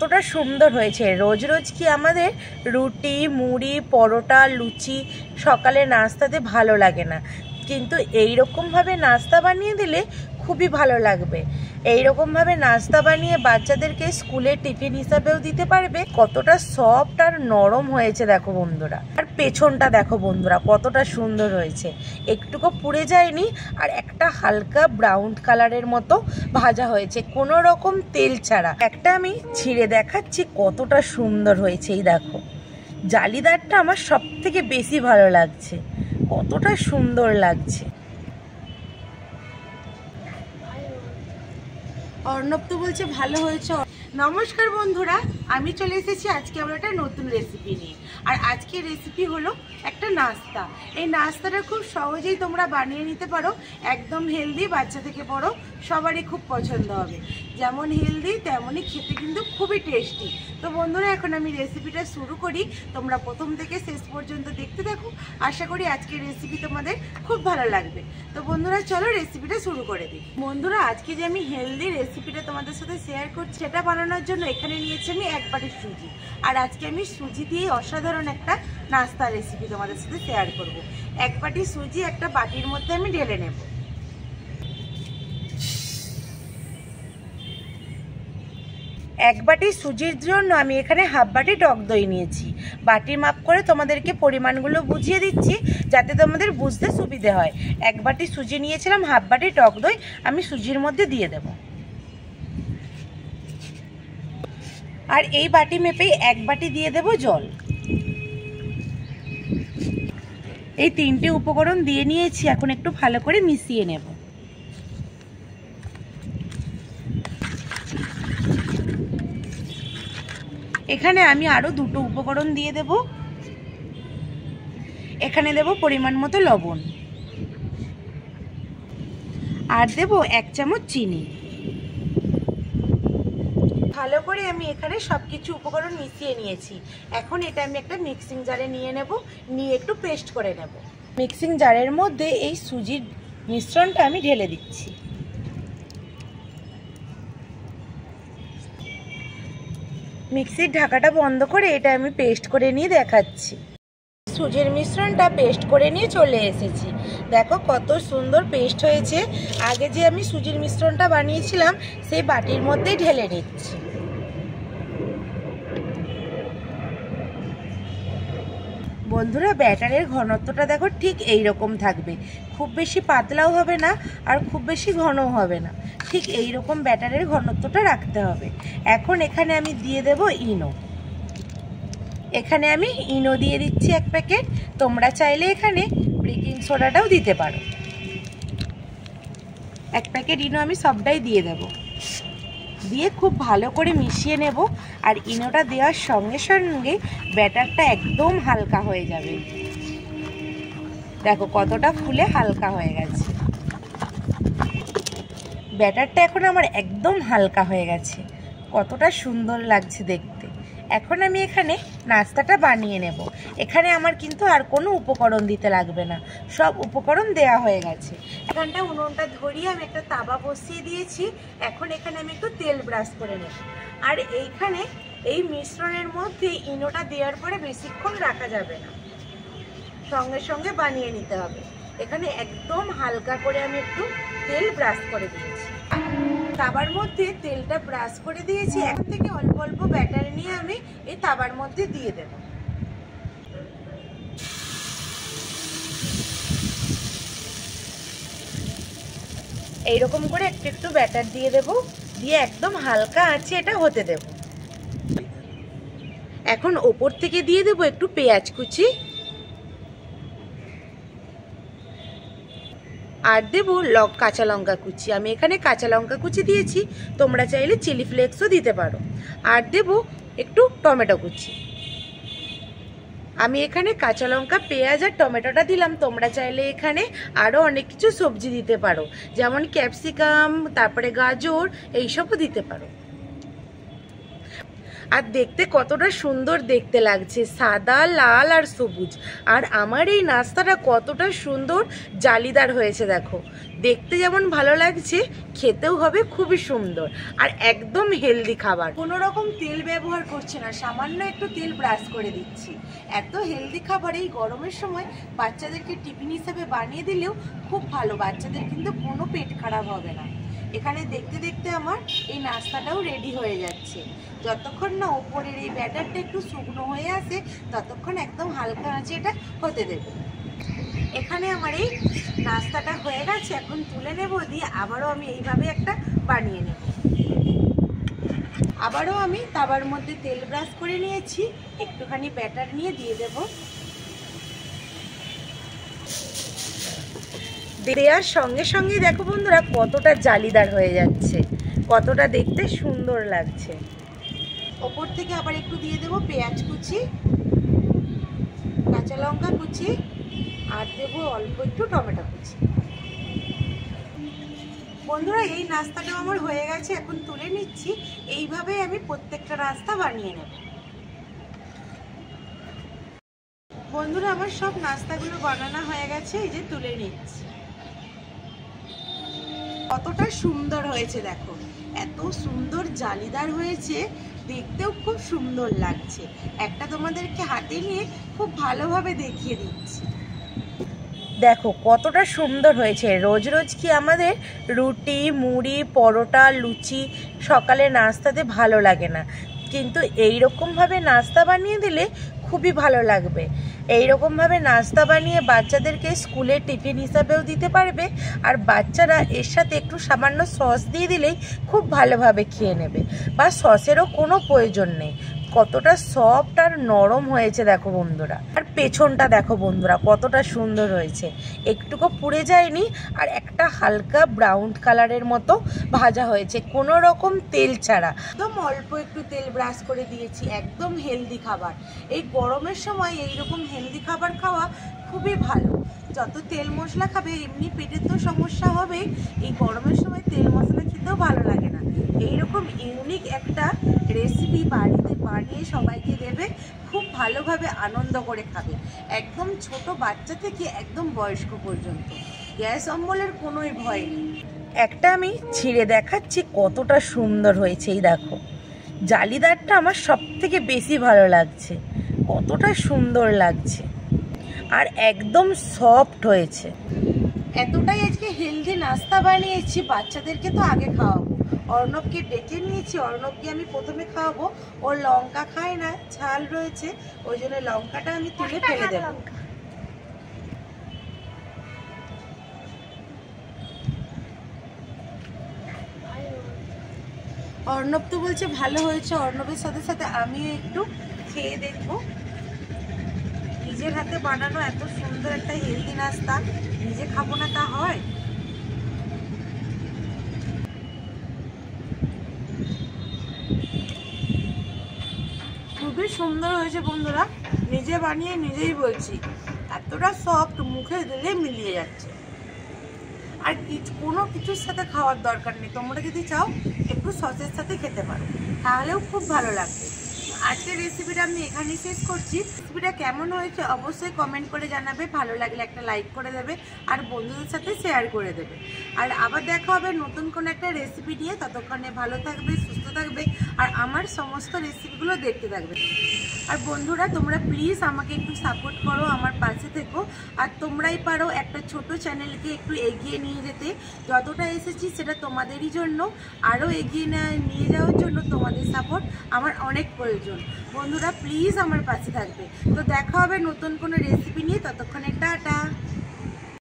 কতটা সুন্দর হয়েছে। রোজ রোজ কি আমাদের রুটি, মুড়ি, পরোটা, লুচি সকালে নাস্তাতে ভালো লাগে না, কিন্তু এইরকমভাবে নাস্তা বানিয়ে দিলে খুবই ভালো লাগবে। এইরকমভাবে নাস্তা বানিয়ে বাচ্চাদেরকে স্কুলে টিফিন হিসাবেও দিতে পারবে। কতটা সফট আর নরম হয়েছে দেখো বন্ধুরা। আর পেছনটা দেখো বন্ধুরা কতটা সুন্দর হয়েছে, একটুকু পুড়ে যায়নি, আর একটা হালকা ব্রাউন কালারের মতো ভাজা হয়েছে, কোনো রকম তেল ছাড়া। একটা আমি ছিঁড়ে দেখাচ্ছি কতটা সুন্দর হয়েছে। এই দেখো, জালিদারটা আমার সব থেকে বেশি ভালো লাগছে, কতটা সুন্দর লাগছে। অর্ণব তো বলছে ভালো হয়েছে। নমস্কার বন্ধুরা, আমি চলে এসেছি আজকে আমরা একটা নতুন রেসিপি নিয়ে। আর আজকের রেসিপি হলো একটা নাস্তা। এই নাস্তাটা খুব সহজেই তোমরা বানিয়ে নিতে পারো, একদম হেলদি, বাচ্চা থেকে বড় সবারই খুব পছন্দ হবে। যেমন হেলদি তেমনই খেতে কিন্তু খুবই টেস্টি। তো বন্ধুরা, এখন আমি রেসিপিটা শুরু করি। তোমরা প্রথম থেকে শেষ পর্যন্ত দেখতে থাকো, আশা করি আজকের রেসিপি তোমাদের খুব ভালো লাগবে। তো বন্ধুরা চলো রেসিপিটা শুরু করে দিই। বন্ধুরা, আজকে যে আমি হেলদি রেসিপিটা তোমাদের সাথে শেয়ার করছি, সেটা বানানোর জন্য এখানে নিয়েছি আমি 1 বাটি সুজি। আর আজকে আমি সুজি দিয়ে অসাধারণ একটা নাস্তা রেসিপি তোমাদের সাথে শেয়ার করব। 1 বাটি সুজি একটা বাটির মধ্যে আমি ঢেলে নেব। এক বাটি সুজির জন্য আমি এখানে 1/2 বাটি টক দই নিয়েছি। বাটির মাপ করে তোমাদেরকে পরিমাণগুলো বুঝিয়ে দিচ্ছি যাতে তোমাদের বুঝতে সুবিধে হয়। 1 বাটি সুজি নিয়েছিলাম, 1/2 বাটি টক দই আমি সুজির মধ্যে দিয়ে দেব। আর এই বাটি মেপেই 1 বাটি দিয়ে দেব জল। এই 3টে উপকরণ দিয়ে নিয়েছি, এখন একটু ভালো করে মিশিয়ে নেব। এখানে আমি আরো 2টো উপকরণ দিয়ে দেব। এখানে দেব পরিমাণ মতো লবণ, আর দেব 1 চামচ চিনি। ভালো করে আমি এখানে সবকিছু উপকরণ মিশিয়ে নিয়েছি। এখন এটা আমি একটা মিক্সিং জারে নিয়ে নেব, নিয়ে একটু পেস্ট করে নেব। মিক্সিং জারের মধ্যে এই সুজির মিশ্রণটা আমি ঢেলে দিচ্ছি। মিক্সির ঢাকাটা বন্ধ করে এটা আমি পেস্ট করে নিয়ে দেখাচ্ছি। সুজির মিশ্রণটা পেস্ট করে নিয়ে চলে এসেছি। দেখো কত সুন্দর পেস্ট হয়েছে। আগে যে আমি সুজির মিশ্রণটা বানিয়েছিলাম সেই বাটির মধ্যেই ঢেলে নিচ্ছি। বন্ধুরা, ব্যাটারের ঘনত্বটা দেখো ঠিক এই রকম থাকবে, খুব বেশি পাতলাও হবে না আর খুব বেশি ঘনও হবে না, ঠিক এই রকম ব্যাটারের ঘনত্বটা রাখতে হবে। এখন এখানে আমি দিয়ে দেব ইনো। এখানে আমি ইনো দিয়ে দিচ্ছি 1 প্যাকেট। তোমরা চাইলে এখানে বেকিং সোডাটাও দিতে পারো। 1 প্যাকেট ইনো আমি সবটাই দিয়ে দেব, দিয়ে খুব ভালো করে মিশিয়ে নেব। আর ইনোটা দেওয়ার সঙ্গে সঙ্গে ব্যাটারটা একদম হালকা হয়ে যাবে। দেখো কতটা ফুলে হালকা হয়ে গেছে। ব্যাটারটা এখন আমার একদম হালকা হয়ে গেছে, কতটা সুন্দর লাগছে দেখতে। এখন আমি এখানে নাস্তাটা বানিয়ে নেব। এখানে আমার কিন্তু আর কোনো উপকরণ দিতে লাগবে না, সব উপকরণ দেয়া হয়ে গেছে। এখানটা উনুনটা ধরিয়ে আমি একটা তাওয়া বসিয়ে দিয়েছি। এখন এখানে আমি একটু তেল ব্রাশ করে নেব। আর এইখানে এই মিশ্রণের মধ্যে ইনোটা দেওয়ার পরে বেশিক্ষণ রাখা যাবে না, সঙ্গে সঙ্গে বানিয়ে নিতে হবে। এখানে একদম হালকা করে আমি একটু তেল ব্রাশ করে দিয়েছি। তাওয়ার মধ্যে তেলটা ব্রাশ করে দিয়েছি। এখন থেকে অল্প অল্প ব্যাটার নিয়ে আমি এই তাওয়ার মধ্যে দিয়ে দেব। এইরকম করে একটু একটু ব্যাটার দিয়ে দেব, দিয়ে একদম হালকা আঁচে এটা হতে দেব। এখন ওপর থেকে দিয়ে দেব একটু পেঁয়াজ কুচি, আর দেবো কাঁচা লঙ্কা কুচি। আমি এখানে কাঁচা লঙ্কা কুচি দিয়েছি, তোমরা চাইলে চিলি ফ্লেক্সও দিতে পারো। আর দেবো একটু টমেটো কুচি। আমি এখানে কাঁচা লঙ্কা, পেঁয়াজ আর টমেটোটা দিলাম, তোমরা চাইলে এখানে আরও অনেক কিছু সবজি দিতে পারো, যেমন ক্যাপসিকাম, তারপরে গাজর, এইসবও দিতে পারো। আর দেখতে কতটা সুন্দর দেখতে লাগছে, সাদা লাল আর সবুজ। আর আমার এই নাস্তাটা কতটা সুন্দর জালিদার হয়েছে দেখো, দেখতে যেমন ভালো লাগছে খেতেও হবে খুবই সুন্দর। আর একদম হেলদি খাবার, কোনো রকম তেল ব্যবহার করছে না, সামান্য একটু তেল ব্রাশ করে দিচ্ছি। এত হেলদি খাবার এই গরমের সময় বাচ্চাদেরকে টিফিন হিসেবে বানিয়ে দিলেও খুব ভালো, বাচ্চাদের কিন্তু কোনো পেট খারাপ হবে না। এখানে দেখতে দেখতে আমার এই নাস্তাটাও রেডি হয়ে যাচ্ছে। যতক্ষণ না ওপরের এই ব্যাটারটা একটু শুকনো হয়ে আসে ততক্ষণ একদম হালকা আঁচে এটা হতে দেবে। এখানে আমার এই নাস্তাটা হয়ে গেছে, এখন তুলে নেব, দিয়ে আবারও আমি এইভাবে একটা বানিয়ে নেব। আবারও আমি তাওয়ার মধ্যে তেল ব্রাশ করে নিয়েছি, একটুখানি ব্যাটার নিয়ে দিয়ে দেব। দেওয়ার সঙ্গে সঙ্গে দেখো বন্ধুরা কতটা জালিদার হয়ে যাচ্ছে, কতটা দেখতে সুন্দর লাগছে। ওপর থেকে আবার একটু দিয়ে দেবো পেঁয়াজ কুচি, কাঁচা লঙ্কা কুচি, আর দেবো অল্প একটু টমেটো কুচি। বন্ধুরা এই নাস্তাটা আমার হয়ে গেছে, এখন তুলে নিচ্ছি। এইভাবে আমি প্রত্যেকটা নাস্তা বানিয়ে নেব। বন্ধুরা আমার সব নাস্তাগুলো বানানো হয়ে গেছে, এই যে তুলে নিচ্ছি। কতটা সুন্দর হয়েছে দেখো, এত সুন্দর জালিদার হয়েছে, দেখতেও খুব সুন্দর লাগছে। একটা তোমাদেরকে হাতে নিয়ে খুব ভালোভাবে দেখিয়ে দিচ্ছি। দেখো কতটা সুন্দর হয়েছে। রোজ রোজ কি আমাদের রুটি, মুড়ি, পরোটা, লুচি সকালে নাস্তাতে ভালো লাগে না, কিন্তু এইরকমভাবে নাস্তা বানিয়ে দিলে খুবই ভালো লাগবে। এইরকমভাবে নাস্তা বানিয়ে বাচ্চাদেরকে স্কুলে টিফিন হিসাবেও দিতে পারবে, আর বাচ্চারা এর সাথে একটু সামান্য সস দিয়ে দিলেই খুব ভালোভাবে খেয়ে নেবে, বা সসেরও কোনো প্রয়োজন নেই। কতটা সফট আর নরম হয়েছে দেখো বন্ধুরা। আর পেছনটা দেখো বন্ধুরা কতটা সুন্দর হয়েছে, একটুকু পুড়ে যায়নি, আর একটা হালকা ব্রাউন কালারের মতো ভাজা হয়েছে, কোনো রকম তেল ছাড়া। একদম অল্প একটু তেল ব্রাশ করে দিয়েছি, একদম হেলদি খাবার। এই গরমের সময় এইরকম হেলদি খাবার খাওয়া খুবই ভালো। যত তেল মশলা খাবে এমনি পেটের তো সমস্যা হবেই, এই গরমের সময় তেল মশলা খেতেও ভালো লাগে না। এইরকম ইউনিক একটা রেসিপি বাড়িতে বানিয়ে সবাইকে দেবে, খুব ভালোভাবে আনন্দ করে খাবে, একদম ছোট বাচ্চা থেকে একদম বয়স্ক পর্যন্ত। গ্যাস অম্বলের কোনোই ভয় নেই। একটা আমি ছিঁড়ে দেখাচ্ছি কতটা সুন্দর হয়েছে। এই দেখো জালিদারটা আমার সব থেকে বেশি ভালো লাগছে, কতটা সুন্দর লাগছে আর একদম সফট হয়েছে। এতটাই আজকে হেলদি নাস্তা বানিয়েছি, বাচ্চাদেরকে তো আগে খাওয়াবো। অর্ণবকে ডেকে নিয়েছি, অর্ণবকে আমি প্রথমে খাওয়াবো। ওর লঙ্কা খায় না, ঝাল রয়েছে, ওই জন্য লঙ্কাটা আমি তুলে ফেলে দেবো। অর্ণব তো বলছে ভালো হয়েছে, অর্ণবের সাথে সাথে আমিও একটু খেয়ে দেখবো। নিজের হাতে বানানো এত সুন্দর একটা হেলদি নাস্তা নিজে খাবো না তা হয়? খুবই সুন্দর হয়েছে বন্ধুরা, নিজে বানিয়ে নিজেই বলছি, এতটা সফট, মুখে দিলে মিলিয়ে যাচ্ছে। আর কোনো কিছুর সাথে খাওয়ার দরকার নেই, তোমরা যদি চাও একটু সসের সাথে খেতে পারো, তাহলেও খুব ভালো লাগবে। আজকের রেসিপিটা আমি এখানেই শেষ করছি। রেসিপিটা কেমন হয়েছে অবশ্যই কমেন্ট করে জানাবে, ভালো লাগলে একটা লাইক করে দেবে, আর বন্ধুদের সাথে শেয়ার করে দেবে। আর আবার দেখা হবে নতুন কোনো একটা রেসিপি নিয়ে। ততক্ষণে ভালো থাকবে, সুস্থ থাকবে, আর আমার সমস্ত রেসিপিগুলো দেখতে থাকবে। আর বন্ধুরা তোমরা প্লিজ আমাকে একটু সাপোর্ট করো, আমার পাশে থেকো। আর তোমরাই পারো একটা ছোট চ্যানেলকে একটু এগিয়ে নিয়ে যেতে। যতটা এসেছি সেটা তোমাদেরই জন্য, আরও এগিয়ে নিয়ে যাওয়ার জন্য তোমাদের সাপোর্ট আমার অনেক প্রয়োজন। বন্ধুরা প্লিজ আমার পাশে থাকবে। তো দেখা হবে নতুন কোনো রেসিপি নিয়ে, তত